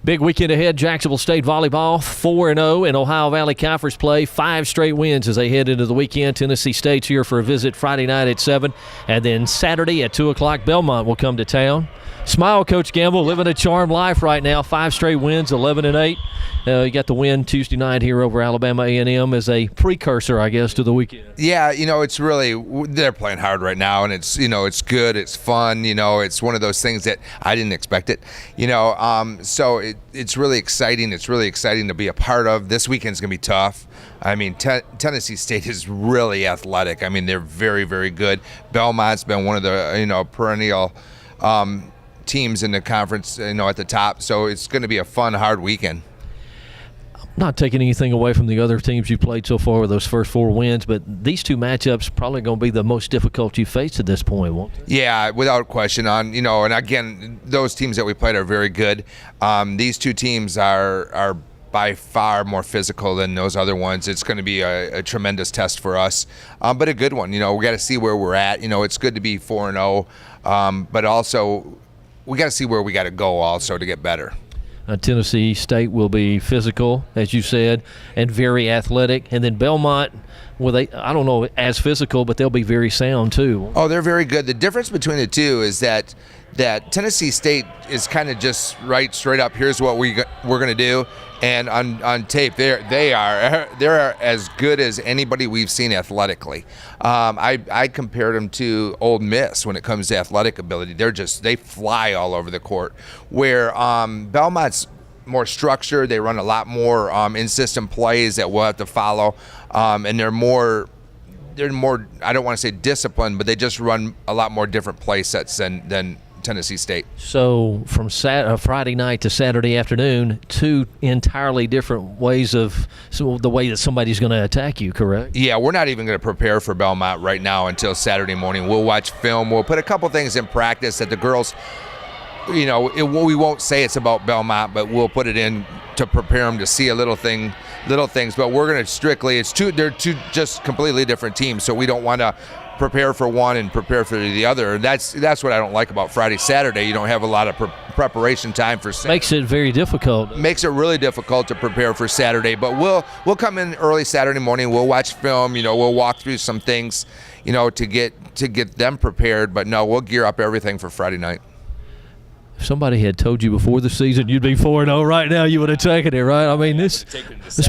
Big weekend ahead. Jacksonville State Volleyball 4-0 in Ohio Valley Conference play. 5 straight wins as they head into the weekend. Tennessee State's here for a visit Friday night at 7. And then Saturday at 2 o'clock, Belmont will come to town. Smile, Coach Gamble, living a charmed life right now. 5 straight wins, 11-8. You got the win Tuesday night here over Alabama A&M as a precursor, I guess, to the weekend. Yeah, it's really, they're playing hard right now, and it's, it's good, it's fun, it's one of those things that I didn't expect it, so it's really exciting. It's really exciting to be a part of. This weekend's going to be tough. I mean, Tennessee State is really athletic. I mean, they're very, very good. Belmont's been one of the, perennial teams in the conference, at the top. So it's going to be a fun, hard weekend. Not taking anything away from the other teams you played so far with those first 4 wins, but these 2 matchups probably going to be the most difficult you faced at this point, won't they? Yeah, without question. And again, those teams that we played are very good. These 2 teams are by far more physical than those other ones. It's going to be a tremendous test for us, but a good one. We got to see where we're at. It's good to be 4-0, but also we got to see where we got to go also to get better. Tennessee State will be physical, as you said, and very athletic. And then Belmont, I don't know, as physical, but they'll be very sound too. Oh, they're very good. The difference between the 2 is that Tennessee State is kind of just straight up, here's what we're going to do. And on tape, they're as good as anybody we've seen athletically. I compared them to Ole Miss when it comes to athletic ability. They fly all over the court. Where Belmont's more structured, they run a lot more in-system plays that we'll have to follow, and they're more. I don't want to say disciplined, but they just run a lot more different play sets than Tennessee State. So from Friday night to Saturday afternoon, 2 entirely different ways of the way that somebody's going to attack you, correct? Yeah, we're not even going to prepare for Belmont right now until Saturday morning. We'll watch film. We'll put a couple things in practice that the girls, we won't say it's about Belmont, but we'll put it in to prepare them to see little things. But we're going to strictly, they're 2 just completely different teams, so we don't want to prepare for one and prepare for the other. That's what I don't like about Friday, Saturday. You don't have a lot of preparation time for Saturday. Makes it very difficult. Makes it really difficult to prepare for Saturday. But we'll come in early Saturday morning. We'll watch film. We'll walk through some things, to get them prepared. But no, we'll gear up everything for Friday night. If somebody had told you before the season you'd be 4-0 right now, you would have taken it, right? I mean, this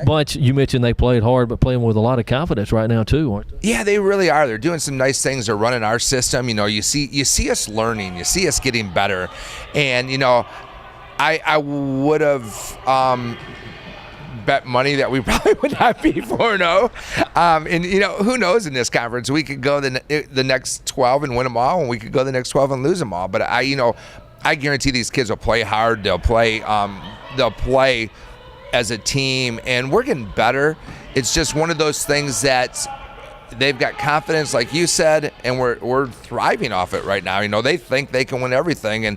bunch, you mentioned they played hard, but playing with a lot of confidence right now too, aren't they? Yeah, they really are. They're doing some nice things. They're running our system. You see us learning. You see us getting better. And, I would have bet money that we probably would not be 4-0. And, who knows in this conference? We could go the next 12 and win them all, and we could go the next 12 and lose them all. But I guarantee these kids will play hard. They'll play as a team, and we're getting better. It's just one of those things that they've got confidence, like you said, and we're thriving off it right now. They think they can win everything, and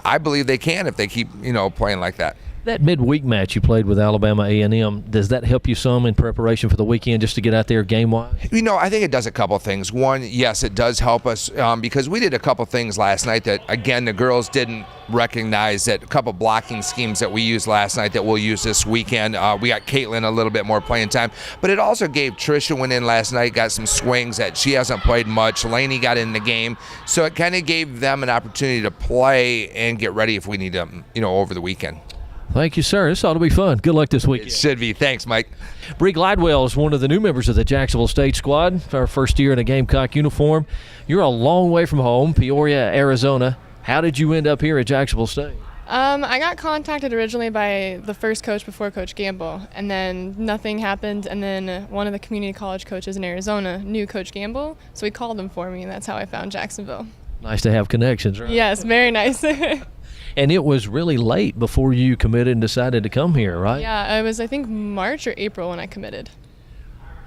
I believe they can if they keep playing like that. That midweek match you played with Alabama A&M, does that help you some in preparation for the weekend just to get out there game-wise? I think it does a couple things. One, yes, it does help us because we did a couple things last night that, again, the girls didn't recognize, that a couple blocking schemes that we used last night that we'll use this weekend. We got Caitlin a little bit more playing time, but it also gave Trisha went in last night, got some swings that she hasn't played much. Lainey got in the game, so it kind of gave them an opportunity to play and get ready if we need them, over the weekend. Thank you, sir. This ought to be fun. Good luck this weekend. It should be. Thanks, Mike. Brianne Glidewell is one of the new members of the Jacksonville State squad. Our first year in a Gamecock uniform. You're a long way from home, Peoria, Arizona. How did you end up here at Jacksonville State? I got contacted originally by the first coach before Coach Gamble, and then nothing happened, and then one of the community college coaches in Arizona knew Coach Gamble, so he called him for me, and that's how I found Jacksonville. Nice to have connections, right? Yes, very nice. And it was really late before you committed and decided to come here, right? Yeah, it was, I think, March or April when I committed.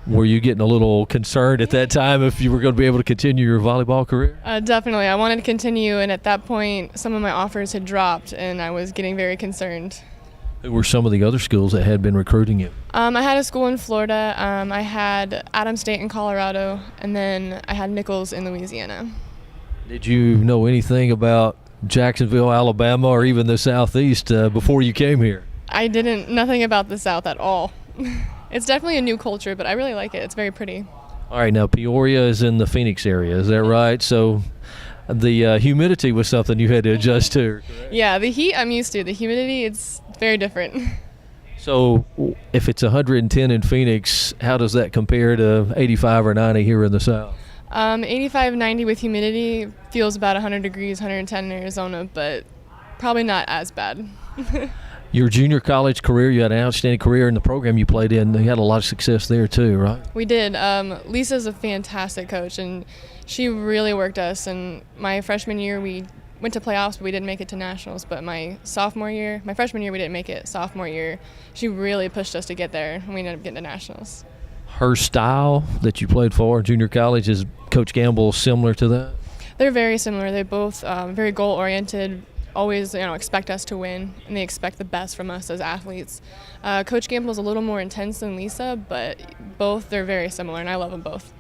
Were you getting a little concerned at that time if you were going to be able to continue your volleyball career? Definitely. I wanted to continue, and at that point, some of my offers had dropped, and I was getting very concerned. Who were some of the other schools that had been recruiting you? I had a school in Florida. I had Adams State in Colorado, and then I had Nichols in Louisiana. Did you know anything about Jacksonville, Alabama, or even the Southeast before you came here? I didn't, nothing about the South at all. It's definitely a new culture, but I really like it. It's very pretty. All right, now Peoria is in the Phoenix area, is that right? So the humidity was something you had to adjust to. Correct? Yeah, the heat I'm used to. The humidity, it's very different. So if it's 110 in Phoenix, how does that compare to 85 or 90 here in the South? 85, 90 with humidity feels about 100 degrees, 110 in Arizona, but probably not as bad. Your junior college career, you had an outstanding career in the program you played in. You had a lot of success there too, right? We did. Lisa's a fantastic coach, and she really worked us. And my freshman year, we went to playoffs, but we didn't make it to nationals. But my freshman year, we didn't make it. Sophomore year, she really pushed us to get there, and we ended up getting to nationals. Her style that you played for in junior college, is Coach Gamble similar to that? They're very similar. They're both very goal-oriented, always expect us to win, and they expect the best from us as athletes. Coach Gamble's a little more intense than Lisa, but they're very similar, and I love them both.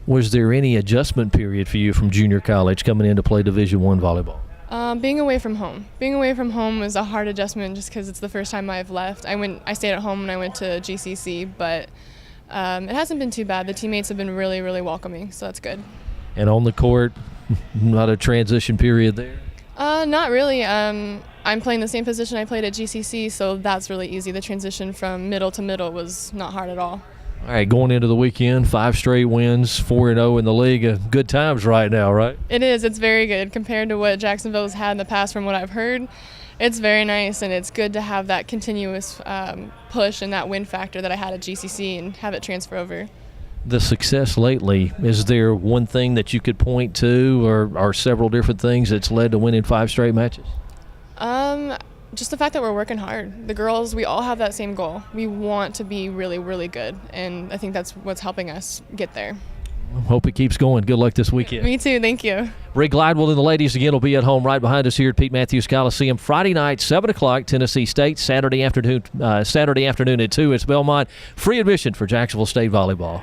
Was there any adjustment period for you from junior college coming in to play Division I volleyball? Being away from home. Being away from home was a hard adjustment just because it's the first time I've left. I stayed at home when I went to GCC, but it hasn't been too bad. The teammates have been really, really welcoming, so that's good. And on the court, not a transition period there? Not really. I'm playing the same position I played at GCC, so that's really easy. The transition from middle to middle was not hard at all. All right, going into the weekend, 5 straight wins, 4-0 in the league. Good times right now, right? It is. It's very good compared to what Jacksonville's had in the past. From what I've heard, it's very nice, and it's good to have that continuous push and that win factor that I had at GCC and have it transfer over. The success lately, is there one thing that you could point to, or several different things that's led to winning 5 straight matches? Just the fact that we're working hard. The girls, we all have that same goal. We want to be really, really good, and I think that's what's helping us get there. Hope it keeps going. Good luck this weekend. Me too. Thank you. Brianne Glidewell and the ladies again will be at home right behind us here at Pete Matthews Coliseum Friday night, 7 o'clock, Tennessee State. Saturday afternoon at 2, it's Belmont. Free admission for Jacksonville State volleyball.